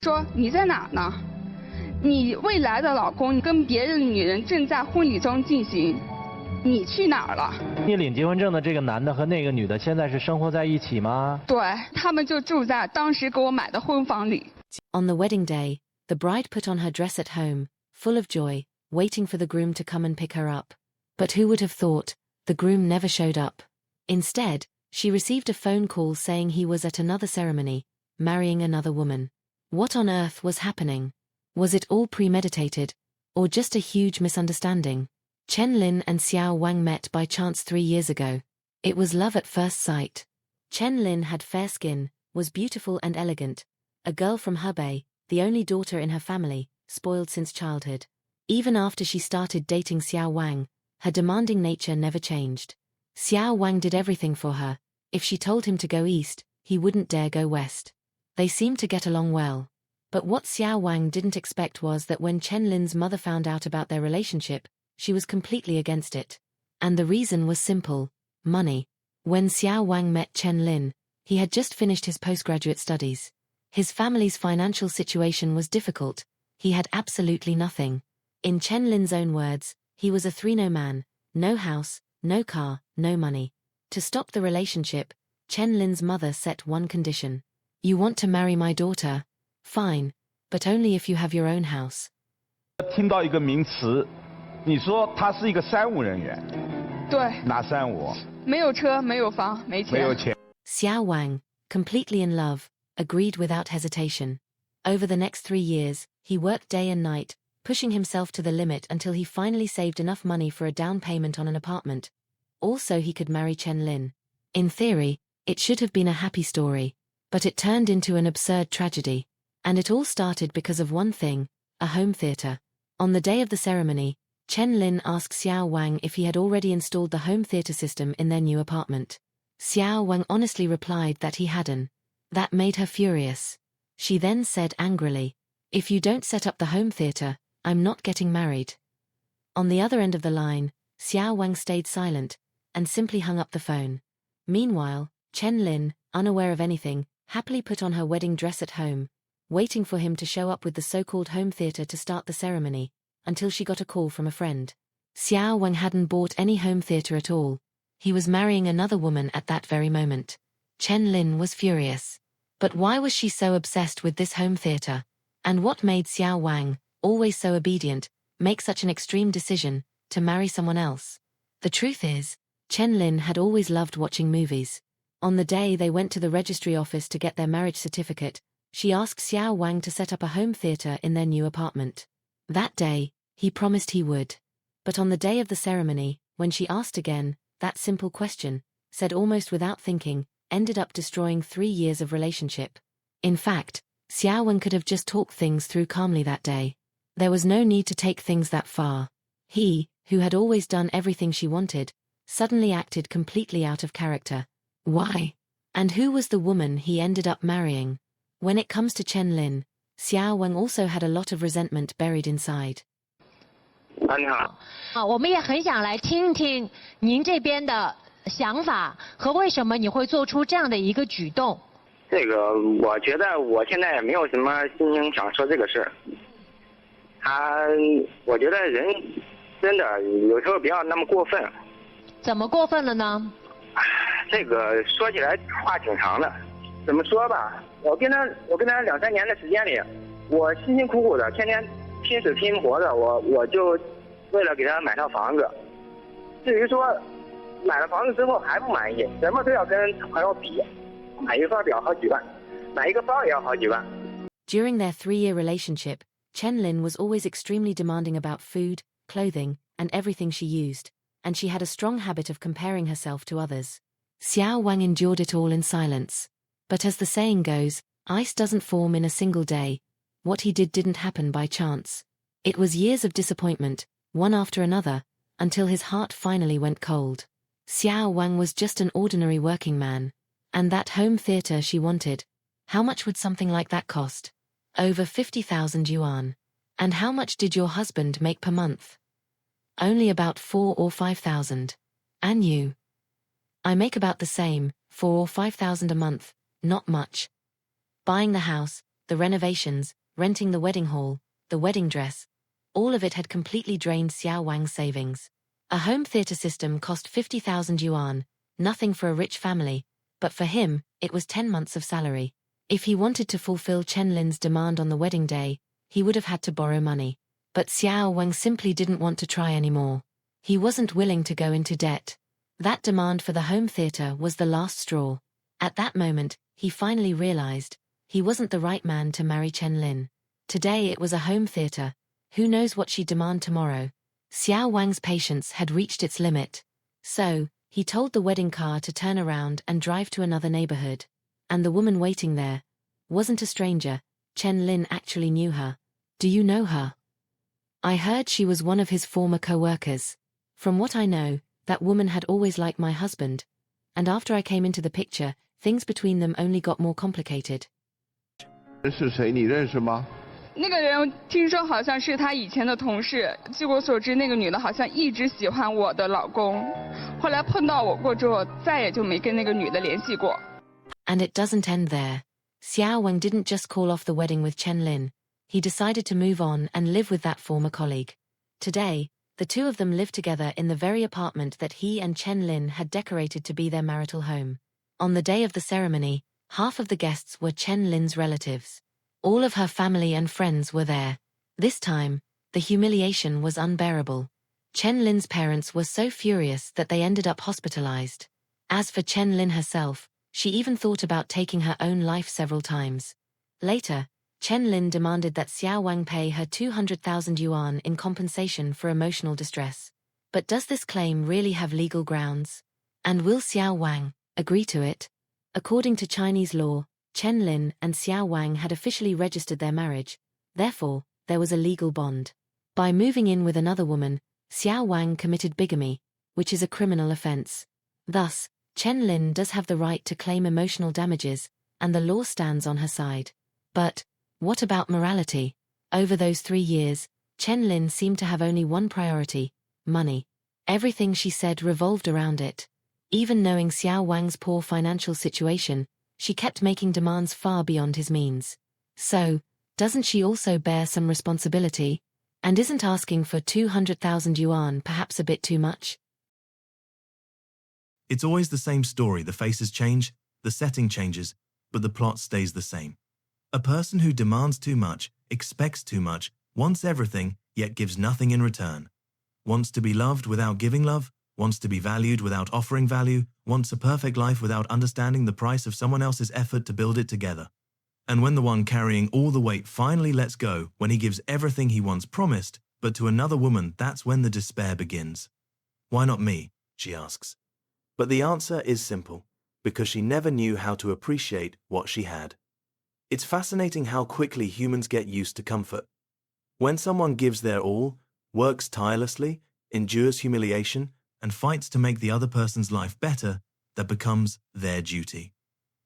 说你在哪呢？你未来的老公跟别的女人正在婚礼中进行，你去哪儿了？你领结婚证的这个男的和那个女的现在是生活在一起吗？对，他们就住在当时给我买的婚房里。On the wedding day, the bride put on her dress at home, full of joy, waiting for the groom to come and pick her up. But who would have thought, the groom never showed up. Instead, she received a phone call saying he was at another ceremony, marrying another woman. What on earth was happening? Was it all premeditated, or just a huge misunderstanding? Chen Lin and Xiao Wang met by chance 3 years ago. It was love at first sight. Chen Lin had fair skin, was beautiful and elegant, a girl from Hebei, the only daughter in her family, spoiled since childhood. Even after she started dating Xiao Wang, her demanding nature never changed. Xiao Wang did everything for her. If she told him to go east, he wouldn't dare go west. They seemed to get along well. But what Xiao Wang didn't expect was that when Chen Lin's mother found out about their relationship, she was completely against it. And the reason was simple: money. When Xiao Wang met Chen Lin, he had just finished his postgraduate studies. His family's financial situation was difficult. He had absolutely nothing. In Chen Lin's own words, he was a three-no man: no house, no car, no money. To stop the relationship, Chen Lin's mother set one condition. You want to marry my daughter? Fine, but only if you have your own house. 听到一个名词，你说他是一个三无人员。对。哪三无？没有车，没有房，没钱。没有钱。Xiao Wang, completely in love, agreed without hesitation. Over the next 3 years, he worked day and night, pushing himself to the limit until he finally saved enough money for a down payment on an apartment. Also, he could marry Chen Lin. In theory, it should have been a happy story, but it turned into an absurd tragedy. And it all started because of one thing: a home theater. On the day of the ceremony, Chen Lin asked Xiao Wang if he had already installed the home theater system in their new apartment. Xiao Wang honestly replied that he hadn't. That made her furious. She then said angrily, "If you don't set up the home theater, I'm not getting married." On the other end of the line, Xiao Wang stayed silent, and simply hung up the phone. Meanwhile, Chen Lin, unaware of anything, happily put on her wedding dress at home, waiting for him to show up with the so-called home theater to start the ceremony, until she got a call from a friend. Xiao Wang hadn't bought any home theater at all. He was marrying another woman at that very moment. Chen Lin was furious. But why was she so obsessed with this home theater? And what made Xiao Wang, always so obedient, make such an extreme decision to marry someone else? The truth is, Chen Lin had always loved watching movies. On the day they went to the registry office to get their marriage certificate, she asked Xiao Wang to set up a home theater in their new apartment. That day, he promised he would. But on the day of the ceremony, when she asked again, that simple question, said almost without thinking, ended up destroying 3 years of relationship. In fact, Xiao Wang could have just talked things through calmly that day. There was no need to take things that far. He, who had always done everything she wanted, suddenly acted completely out of character. Why? And who was the woman he ended up marrying? When it comes to Chen Lin, Xiao Wang also had a lot of resentment buried inside. 你好。我们也很想来听听您这边的想法和为什么你会做出这样的一个举动。这个我觉得我现在也没有什么心情想说这个事儿。我觉得人真的有时候不要那么过分。怎么过分了呢？这个说起来话挺长的。怎么说吧，我跟他2、3年的时间里，我辛辛苦苦的，天天拼死拼活的，我就为了给他买套房子。至于说买了房子之后还不满意，什么都要跟朋友比，买一块表好几万，买一个包也要好几万。During their 3-year relationship, Chen Lin was always extremely demanding about food, clothing, and everything she used, and she had a strong habit of comparing herself to others. Xiao Wang endured it all in silence. But as the saying goes, ice doesn't form in a single day. What he did didn't happen by chance. It was years of disappointment, one after another, until his heart finally went cold. Xiao Wang was just an ordinary working man. And that home theater she wanted, how much would something like that cost? Over 50,000 yuan. And how much did your husband make per month? Only about 4 or 5,000. And you? I make about the same, 4 or 5,000 a month, not much. Buying the house, the renovations, renting the wedding hall, the wedding dress. All of it had completely drained Xiao Wang's savings. A home theater system cost 50,000 yuan, nothing for a rich family, but for him, it was 10 months of salary. If he wanted to fulfill Chen Lin's demand on the wedding day, he would have had to borrow money. But Xiao Wang simply didn't want to try anymore. He wasn't willing to go into debt. That demand for the home theater was the last straw. At that moment, he finally realized he wasn't the right man to marry Chen Lin. Today it was a home theater. Who knows what she'd demand tomorrow? Xiao Wang's patience had reached its limit. So, he told the wedding car to turn around and drive to another neighborhood. And the woman waiting there wasn't a stranger. Chen Lin actually knew her. Do you know her? I heard she was one of his former co-workers. From what I know, that woman had always liked my husband. And after I came into the picture, things between them only got more complicated. 这是谁？你认识吗？那个人听说好像是他以前的同事，据我所知，那个女的好像一直喜欢我的老公，后来碰到我过之后，再也就没跟那个女的联系过。And it doesn't end there. Xiao Wang didn't just call off the wedding with Chen Lin. He decided to move on and live with that former colleague. Today, the two of them live together in the very apartment that he and Chen Lin had decorated to be their marital home. On the day of the ceremony, half of the guests were Chen Lin's relatives. All of her family and friends were there. This time, the humiliation was unbearable. Chen Lin's parents were so furious that they ended up hospitalized. As for Chen Lin herself, she even thought about taking her own life several times. Later, Chen Lin demanded that Xiao Wang pay her 200,000 yuan in compensation for emotional distress. But does this claim really have legal grounds? And will Xiao Wang agree to it? According to Chinese law, Chen Lin and Xiao Wang had officially registered their marriage. Therefore, there was a legal bond. By moving in with another woman, Xiao Wang committed bigamy, which is a criminal offense. Thus, Chen Lin does have the right to claim emotional damages, and the law stands on her side. But what about morality? Over those 3 years, Chen Lin seemed to have only one priority: money. Everything she said revolved around it. Even knowing Xiao Wang's poor financial situation, she kept making demands far beyond his means. So, doesn't she also bear some responsibility? And isn't asking for 200,000 yuan perhaps a bit too much? It's always the same story. The faces change, the setting changes, but the plot stays the same. A person who demands too much, expects too much, wants everything, yet gives nothing in return. Wants to be loved without giving love, wants to be valued without offering value, wants a perfect life without understanding the price of someone else's effort to build it together. And when the one carrying all the weight finally lets go, when he gives everything he once promised, but to another woman, that's when the despair begins. Why not me? She asks. But the answer is simple, because she never knew how to appreciate what she had. It's fascinating how quickly humans get used to comfort. When someone gives their all, works tirelessly, endures humiliation, and fights to make the other person's life better, that becomes their duty.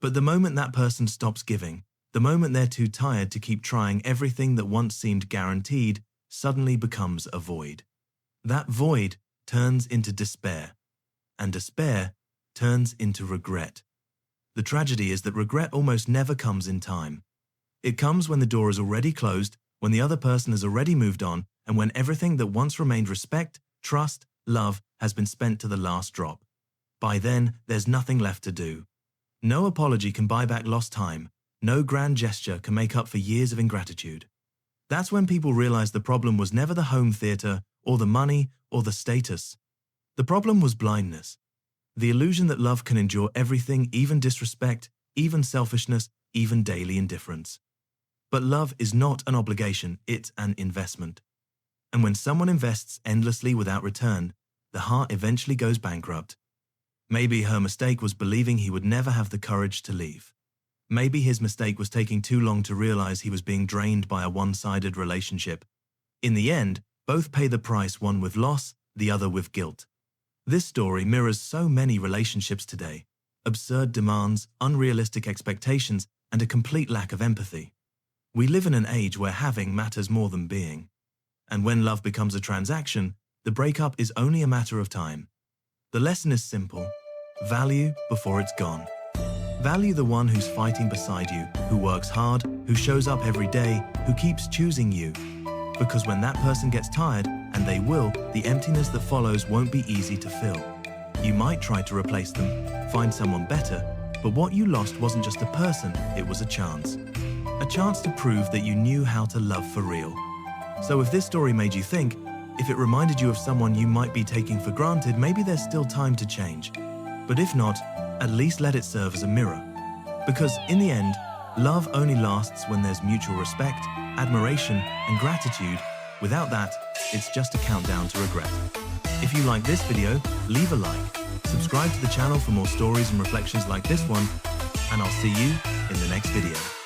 But the moment that person stops giving, the moment they're too tired to keep trying, everything that once seemed guaranteed suddenly becomes a void. That void turns into despair, and despair turns into regret. The tragedy is that regret almost never comes in time. It comes when the door is already closed, when the other person has already moved on, and when everything that once remained respect, trust, love has been spent to the last drop. By then, there's nothing left to do. No apology can buy back lost time. No grand gesture can make up for years of ingratitude. That's when people realize the problem was never the home theater, or the money, or the status. The problem was blindness. The illusion that love can endure everything, even disrespect, even selfishness, even daily indifference. But love is not an obligation, it's an investment. And when someone invests endlessly without return, the heart eventually goes bankrupt. Maybe her mistake was believing he would never have the courage to leave. Maybe his mistake was taking too long to realize he was being drained by a one-sided relationship. In the end, both pay the price, one with loss, the other with guilt. This story mirrors so many relationships today. Absurd demands, unrealistic expectations, and a complete lack of empathy. We live in an age where having matters more than being. And when love becomes a transaction, the breakup is only a matter of time. The lesson is simple: value before it's gone. Value the one who's fighting beside you, who works hard, who shows up every day, who keeps choosing you. Because when that person gets tired, and they will, the emptiness that follows won't be easy to fill. You might try to replace them, find someone better, but what you lost wasn't just a person, it was a chance. A chance to prove that you knew how to love for real. So if this story made you think, if it reminded you of someone you might be taking for granted, maybe there's still time to change. But if not, at least let it serve as a mirror. Because in the end, love only lasts when there's mutual respect, admiration, and gratitude. Without that, it's just a countdown to regret. If you like this video, leave a like, subscribe to the channel for more stories and reflections like this one, and I'll see you in the next video.